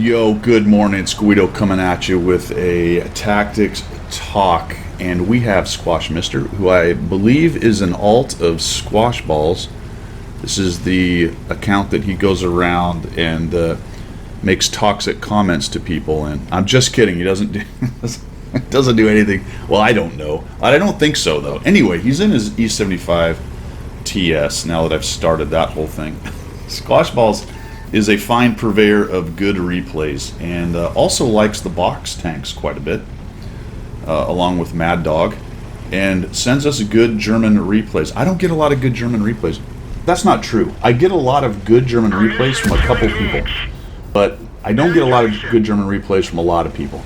Yo, good morning. It's Guido coming at you with a tactics talk, and we have Squash Mister, who I believe is an alt of Squash Balls. This is the account that he goes around and makes toxic comments to people, and I'm just kidding. He doesn't do anything. Well, I don't know. I don't think so, though. Anyway, he's in his E75 TS now that I've started that whole thing. Squash Balls is a fine purveyor of good replays, and also likes the box tanks quite a bit, along with Mad Dog, and sends us good German replays. I don't get a lot of good German replays. That's not true. I get a lot of good German replays from a couple people, but I don't get a lot of good German replays from a lot of people.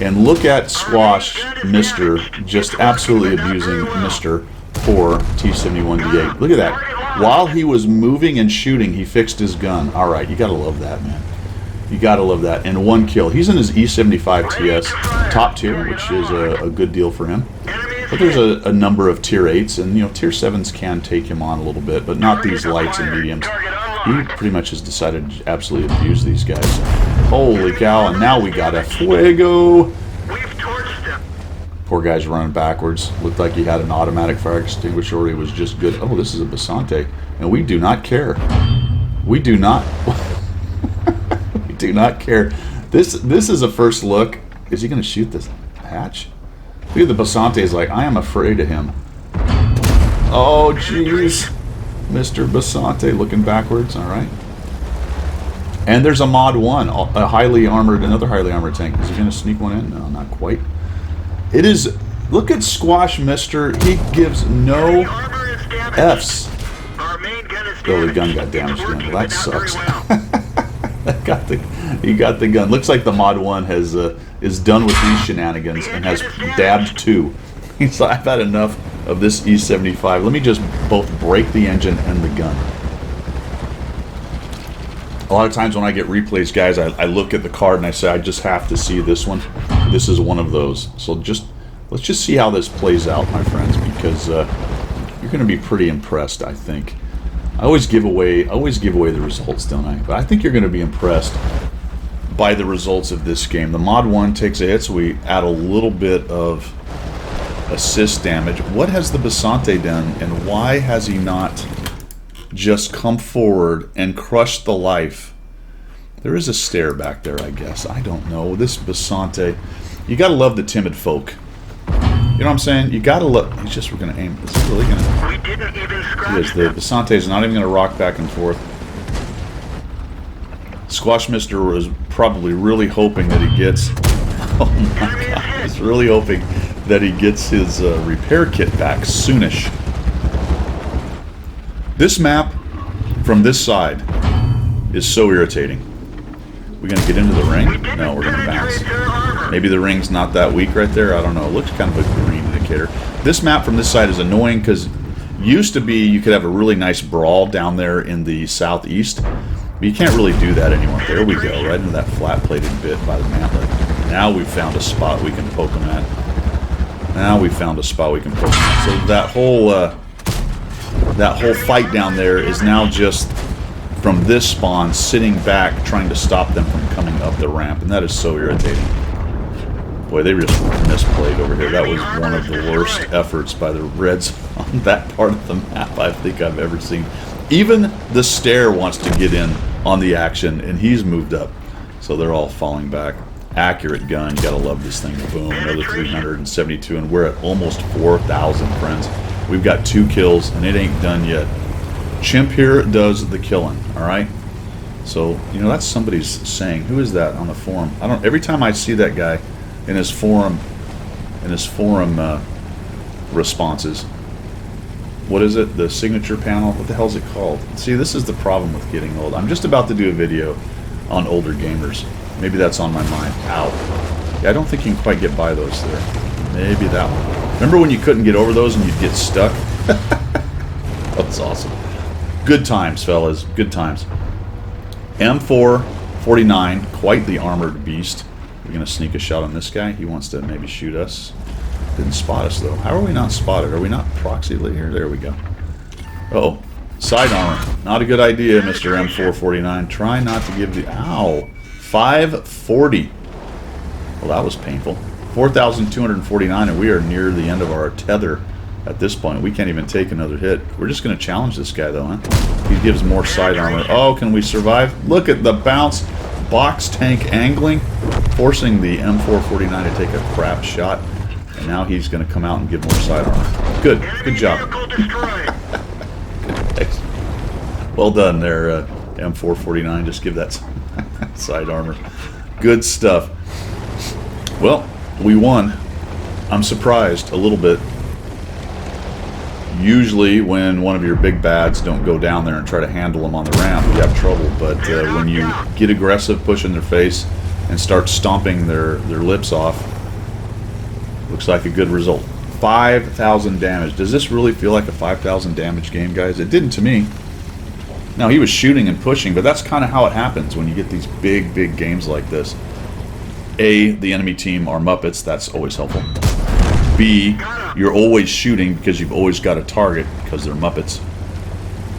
And look at Squash Mister just absolutely abusing Mister for T71D8. Look at that. While he was moving and shooting, he fixed his gun. All right, you gotta love that, man. You gotta love that. And one kill. He's in his E75 TS top tier, which is a good deal for him. But there's a number of tier 8s, and tier 7s can take him on a little bit, but not these lights and mediums. He pretty much has decided to absolutely abuse these guys. Holy cow, and now we got a Fuego. Poor guy's running backwards. Looked like he had an automatic fire extinguisher, or he was just good. Oh, this is a Basante, and we do not care. We do not. We do not care. This is a first look. Is he going to shoot this hatch? Look at the Basante. Is like, I am afraid of him. Oh, jeez, Mr. Basante looking backwards. All right. And there's a mod 1, another highly armored tank. Is he going to sneak one in? No, not quite. It is, look at Squash Mister. He gives no F's. Oh, the gun got damaged again. Well, that sucks. He got the gun. Looks like the mod 1 has is done with these shenanigans and has dabbed 2. He's like, I've had enough of this E75. Let me just both break the engine and the gun. A lot of times when I get replays, guys, I look at the card and I say, I just have to see this one. This is one of those. So let's just see how this plays out, my friends, because you're going to be pretty impressed, I think. I always give away the results, don't I? But I think you're going to be impressed by the results of this game. The mod 1 takes a hit, so we add a little bit of assist damage. What has the Basante done, and why has he not just come forward and crushed the life? There is a stair back there, I guess. I don't know. This Basante, you gotta love the timid folk. You know what I'm saying? You gotta love. We're gonna aim. Is he really gonna? We didn't even scratch. The Basante is not even gonna rock back and forth. Squash Mister was probably really hoping that he gets. Oh my God! He's really hoping that he gets his repair kit back soonish. This map from this side is so irritating. We're going to get into the ring? No, we're going to bounce. Maybe the ring's not that weak right there. I don't know. It looks kind of a green indicator. This map from this side is annoying because used to be you could have a really nice brawl down there in the southeast. But you can't really do that anymore. There we go, right into that flat-plated bit by the mantlet. Now we've found a spot we can poke them at. Now we've found a spot we can poke them at. So that whole fight down there is now just from this spawn sitting back trying to stop them from coming up the ramp, and that is so irritating. Boy, they just misplayed over here. That was one of the worst efforts by the Reds on that part of the map I think I've ever seen. Even the stair wants to get in on the action, and he's moved up, so they're all falling back. Accurate gun, you gotta love this thing. Boom, another 372, and we're at almost 4,000, friends. We've got 2 kills, and it ain't done yet. Chimp here does the killing, all right? So, that's somebody's saying. Who is that on the forum? I don't. Every time I see that guy in his forum responses, what is it? The signature panel? What the hell is it called? See, this is the problem with getting old. I'm just about to do a video on older gamers. Maybe that's on my mind. Ow. Yeah, I don't think you can quite get by those there. Maybe that one. Remember when you couldn't get over those and you'd get stuck? That's awesome. Good times, fellas. Good times. M449, quite the armored beast. We're going to sneak a shot on this guy. He wants to maybe shoot us. Didn't spot us, though. How are we not spotted? Are we not proxied here? There we go. Uh-oh. Side armor. Not a good idea, Mr. M449. Try not to give the... Ow. 540. Well, that was painful. 4,249, and we are near the end of our tether at this point. We can't even take another hit. We're just going to challenge this guy, though, huh? He gives more side armor. Oh, can we survive? Look at the bounce. Box tank angling, forcing the M449 to take a crap shot. And now he's going to come out and give more side armor. Good. Good job. Well done there, M449. Just give that side armor. Good stuff. Well, we won. I'm surprised a little bit. Usually when one of your big bads don't go down there and try to handle them on the ramp, you have trouble. But when you get aggressive, push in their face, and start stomping their lips off, looks like a good result. 5,000 damage. Does this really feel like a 5,000 damage game, guys? It didn't to me. Now, he was shooting and pushing, but that's kind of how it happens when you get these big games like this. A, the enemy team are Muppets. That's always helpful. B, you're always shooting because you've always got a target because they're Muppets.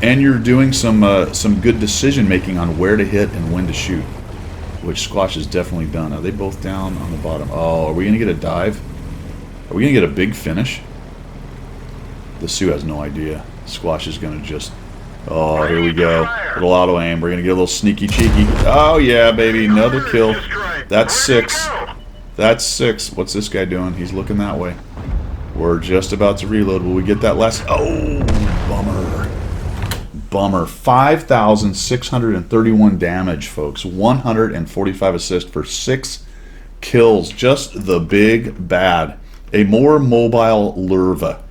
And you're doing some good decision making on where to hit and when to shoot, which Squash has definitely done. Are they both down on the bottom? Oh, are we going to get a dive? Are we going to get a big finish? The Sioux has no idea. Squash is going to just... Oh, here we go. Little auto aim. We're going to get a little sneaky cheeky. Oh, yeah, baby. Another kill. That's 6. That's 6. What's this guy doing? He's looking that way. We're just about to reload. Will we get that last? Oh, bummer. Bummer. 5,631 damage, folks. 145 assists for 6 kills. Just the big bad. A more mobile Lurva.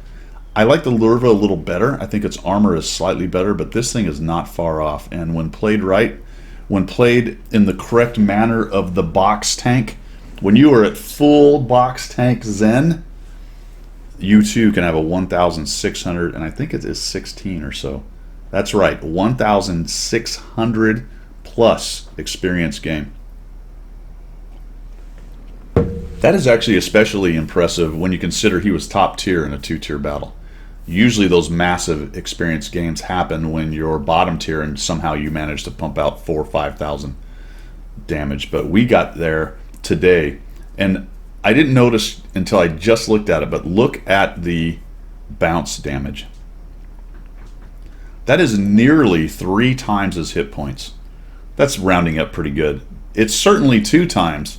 I like the Lurva a little better. I think its armor is slightly better, but this thing is not far off. And when played right, when played in the correct manner of the box tank, when you are at full box tank zen, you too can have a 1,600, and I think it is 16 or so. That's right, 1,600 plus experience game. That is actually especially impressive when you consider he was top tier in a 2-tier battle. Usually those massive experience games happen when you're bottom tier and somehow you manage to pump out 4,000 or 5,000 damage. But we got there today, and I didn't notice until I just looked at it, but look at the bounce damage. That is nearly 3 times his hit points. That's rounding up pretty good. It's certainly 2 times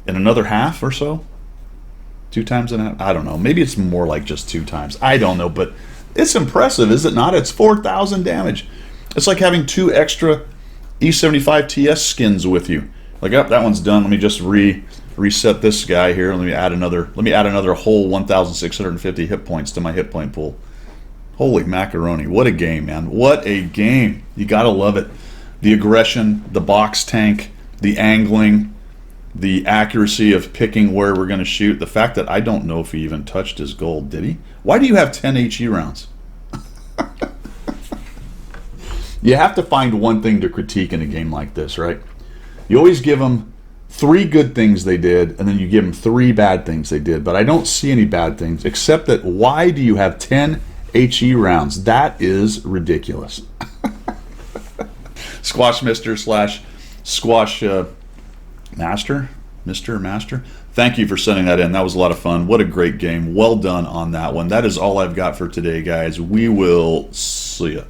in another half or so. 2 times and a half? I don't know. Maybe it's more like just 2 times. I don't know, but it's impressive, is it not? It's 4,000 damage. It's like having 2 extra E75 TS skins with you. Like, oh, that one's done. Let me just reset this guy here. Let me add another whole 1,650 hit points to my hit point pool. Holy macaroni. What a game, man. What a game. You gotta love it. The aggression, the box tank, the angling, the accuracy of picking where we're going to shoot. The fact that I don't know if he even touched his gold. Did he? Why do you have 10 HE rounds? You have to find one thing to critique in a game like this, right? You always give them 3 good things they did, and then you give them 3 bad things they did. But I don't see any bad things, except that why do you have 10 HE rounds? That is ridiculous. Squash Mister / Squash Master? Mr. Master? Thank you for sending that in. That was a lot of fun. What a great game. Well done on that one. That is all I've got for today, guys. We will see ya.